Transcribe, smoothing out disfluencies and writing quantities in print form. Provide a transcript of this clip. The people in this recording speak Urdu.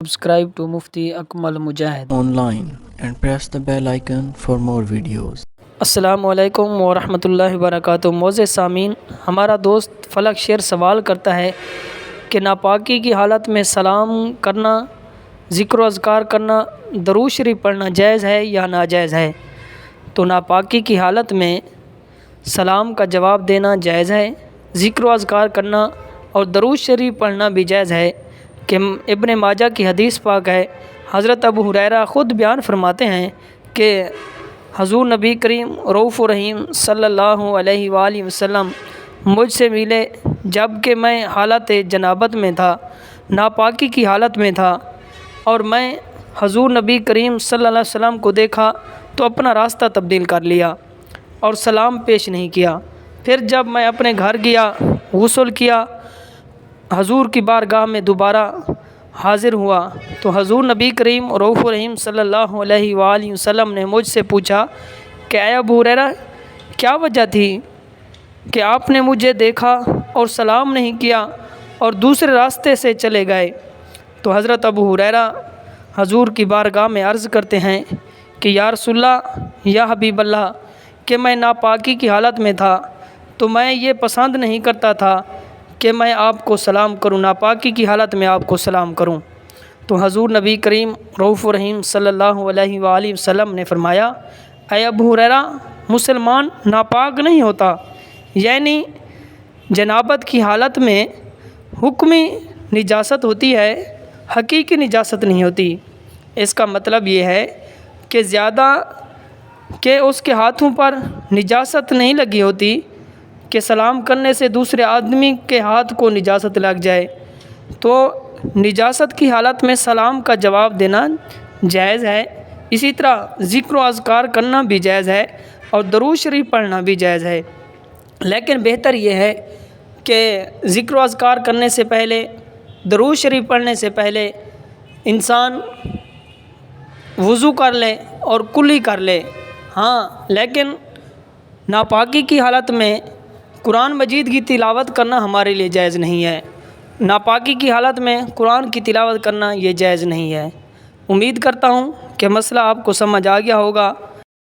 Subscribe to Mufti Akmal Mujahid online and press the bell icon for more videos. السلام علیکم ورحمۃ اللہ وبرکاتہ۔ معزز سامعین، ہمارا دوست فلک شیر سوال کرتا ہے کہ ناپاکی کی حالت میں سلام کرنا، ذکر و اذکار کرنا، درود شریف پڑھنا جائز ہے یا ناجائز ہے؟ تو ناپاکی کی حالت میں سلام کا جواب دینا جائز ہے، ذکر و اذکار کرنا اور درود شریف پڑھنا بھی جائز ہے کہ ابن ماجہ کی حدیث پاک ہے، حضرت ابو ہریرہ خود بیان فرماتے ہیں کہ حضور نبی کریم رؤوف رحیم صلی اللہ علیہ وآلہ وسلم مجھ سے ملے جب کہ میں حالت جنابت میں تھا، ناپاکی کی حالت میں تھا، اور میں حضور نبی کریم صلی اللہ علیہ وسلم کو دیکھا تو اپنا راستہ تبدیل کر لیا اور سلام پیش نہیں کیا۔ پھر جب میں اپنے گھر گیا، غسل کیا، حضور کی بارگاہ میں دوبارہ حاضر ہوا تو حضور نبی کریم رؤوف رحیم صلی اللہ علیہ وآلہ وسلم نے مجھ سے پوچھا کہ اے ابو ہریرہ، کیا وجہ تھی کہ آپ نے مجھے دیکھا اور سلام نہیں کیا اور دوسرے راستے سے چلے گئے؟ تو حضرت ابو ہریرہ حضور کی بارگاہ میں عرض کرتے ہیں کہ یا رسول اللہ، یا حبیب اللہ، کہ میں ناپاکی کی حالت میں تھا تو میں یہ پسند نہیں کرتا تھا کہ میں آپ کو سلام کروں، ناپاکی کی حالت میں آپ کو سلام کروں۔ تو حضور نبی کریم رؤوف رحیم صلی اللہ علیہ وآلہ وسلم نے فرمایا، اے ابو ہریرہ، مسلمان ناپاک نہیں ہوتا، یعنی جنابت کی حالت میں حکمی نجاست ہوتی ہے، حقیقی نجاست نہیں ہوتی۔ اس کا مطلب یہ ہے کہ زیادہ کہ اس کے ہاتھوں پر نجاست نہیں لگی ہوتی کہ سلام کرنے سے دوسرے آدمی کے ہاتھ کو نجاست لگ جائے، تو نجاست کی حالت میں سلام کا جواب دینا جائز ہے۔ اسی طرح ذکر و اذکار کرنا بھی جائز ہے اور درود شریف پڑھنا بھی جائز ہے، لیکن بہتر یہ ہے کہ ذکر و اذکار کرنے سے پہلے، درود شریف پڑھنے سے پہلے انسان وضو کر لے اور کلی کر لے۔ ہاں، لیکن ناپاکی کی حالت میں قرآن مجید کی تلاوت کرنا ہمارے لیے جائز نہیں ہے، ناپاکی کی حالت میں قرآن کی تلاوت کرنا یہ جائز نہیں ہے۔ امید کرتا ہوں کہ مسئلہ آپ کو سمجھ آ گیا ہوگا۔